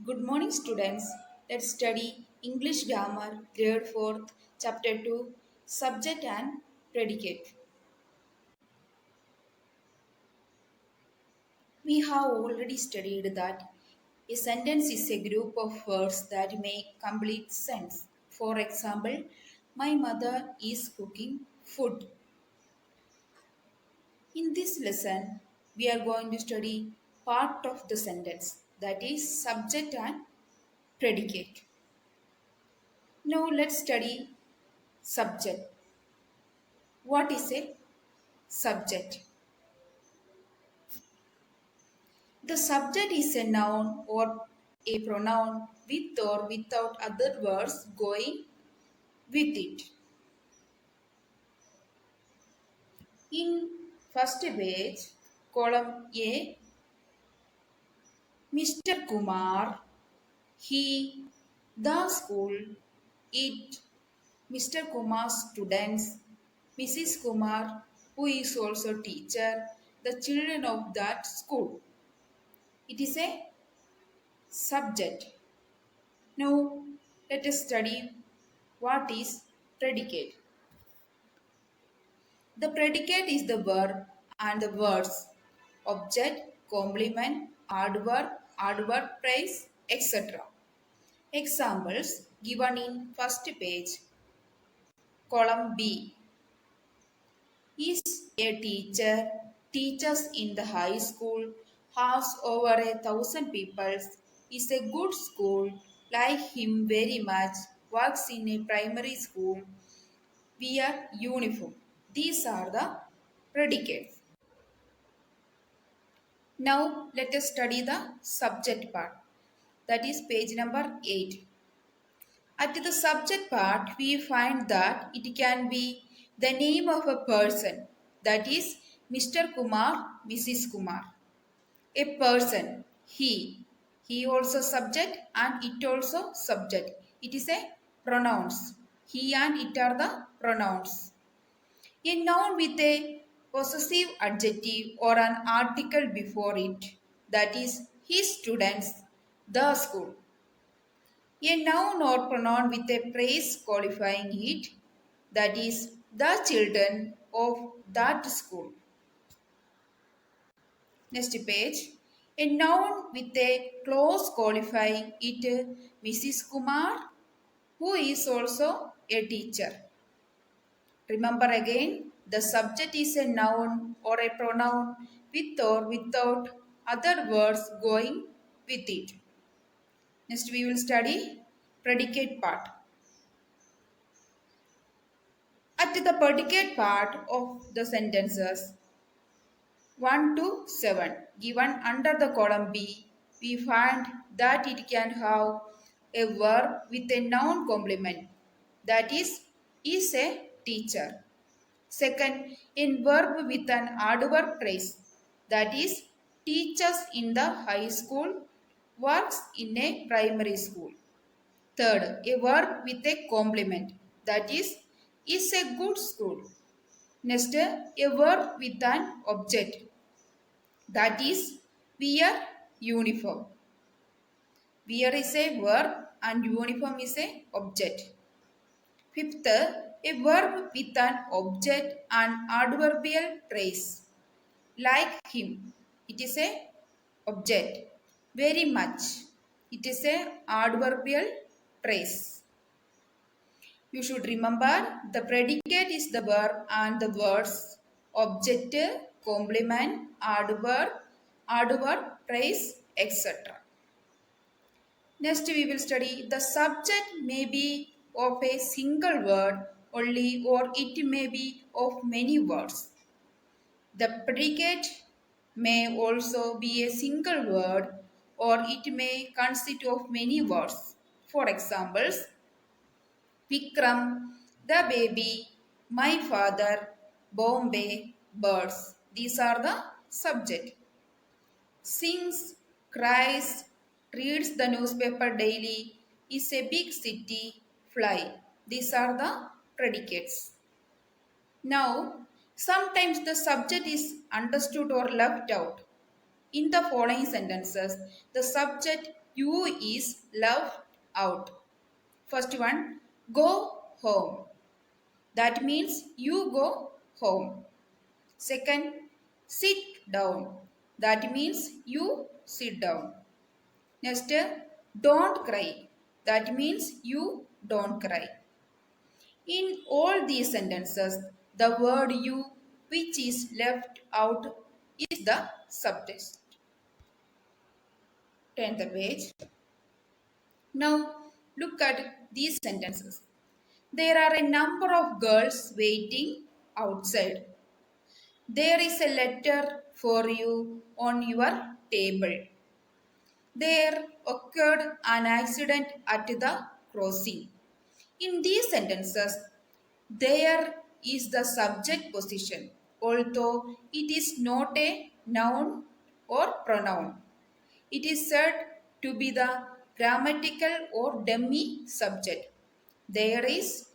Good morning, students. Let's study English Grammar, Grade 4th, Chapter 2, Subject and Predicate. We have already studied that a sentence is a group of words that make complete sense. For example, my mother is cooking food. In this lesson, we are going to study part of the sentence, that is, subject and predicate. Now, let's study subject. What is a subject? The subject is a noun or a pronoun with or without other words going with it. In first page, column A, Mr. Kumar, he, the school, it, Mr. Kumar's students, Mrs. Kumar, who is also teacher, the children of that school. It is a subject. Now, let us study what is predicate. The predicate is the verb and the words object, complement, adverb, praise, etc. Examples given in first page, column B. Is a teacher, teaches in the high school, has over 1,000 people, is a good school, like him very much, works in a primary school, wear uniform. These are the predicates. Now let us study the subject part. That is page number 8. At the subject part, we find that it can be the name of a person. That is Mr. Kumar, Mrs. Kumar. A person, he. He also subject and it also subject. It is a pronouns. He and it are the pronouns. A noun with a possessive adjective or an article before it, that is, his students, the school. A noun or pronoun with a praise qualifying it, that is, the children of that school. Next page. A noun with a clause qualifying it, Mrs. Kumar, who is also a teacher. Remember again, the subject is a noun or a pronoun with or without other words going with it. Next, we will study predicate part. At the predicate part of the sentences 1 to 7 given under the column B, we find that it can have a verb with a noun complement, that is a teacher. Second, in verb with an adverb phrase, that is, teaches in the high school, works in a primary school. Third, a verb with a complement, that is a good school. Next, a verb with an object, that is, wear uniform. Wear is a verb and uniform is a object. Fifth, a verb with an object and adverbial phrase. Like him, it is a object. Very much, it is a adverbial phrase. You should remember the predicate is the verb and the words object, complement, adverb, phrase, etc. Next, we will study the subject may be of a single word only or it may be of many words. The predicate may also be a single word or it may consist of many words. For examples, Vikram, the baby, my father, Bombay, birds. These are the subject. Sings, cries, reads the newspaper daily, is a big city, fly. These are the predicates. Now, sometimes the subject is understood or left out. In the following sentences, the subject you is left out. First one, go home. That means you go home. Second, sit down. That means you sit down. Next, don't cry. That means you don't cry. In all these sentences, the word you which is left out is the subject. Turn the page. Now look at these sentences. There are a number of girls waiting outside. There is a letter for you on your table. There occurred an accident at the crossing. In these sentences, there is the subject position, although it is not a noun or pronoun. It is said to be the grammatical or demi subject. There is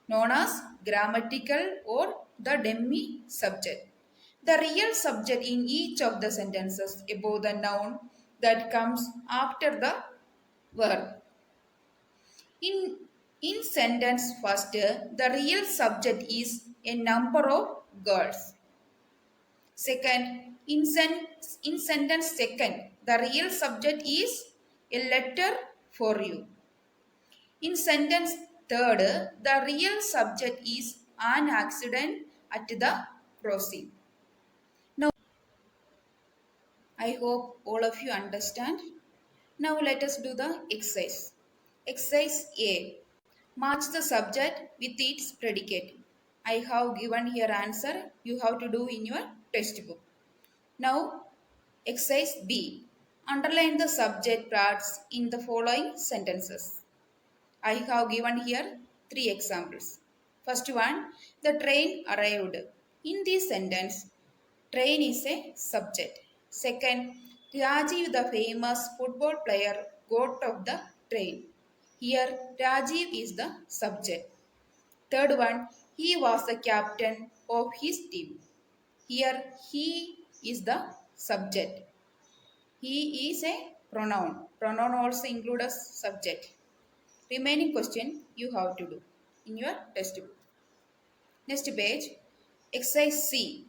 known as grammatical or the demi subject. The real subject in each of the sentences above the noun that comes after the verb. In, in sentence first, the real subject is a number of girls. Second, in sentence second, the real subject is a letter for you. In sentence third, the real subject is an accident at the crossing. Now, I hope all of you understand. Now let us do the exercise. Exercise A. Match the subject with its predicate. I have given here answer you have to do in your textbook. Now exercise B. Underline the subject parts in the following sentences. I have given here 3 examples. First one, the train arrived. In this sentence, train is a subject. Second, Rajiv, the famous football player, got off the train. Here, Rajiv is the subject. Third one, he was the captain of his team. Here, he is the subject. He is a pronoun. Pronoun also includes a subject. Remaining question you have to do in your textbook. Next page, exercise C.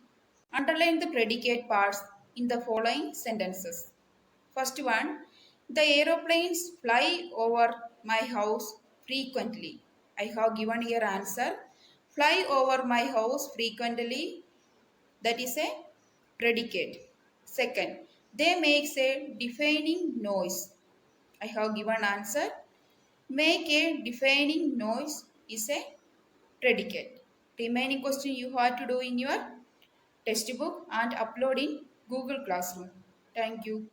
Underline the predicate parts in the following sentences. First one, the aeroplanes fly over my house frequently. I have given here answer. Fly over my house frequently, that is a predicate. Second, they makes a deafening noise. I have given answer. Make a deafening noise is a predicate. Remaining question you have to do in your textbook and upload in Google Classroom. Thank you.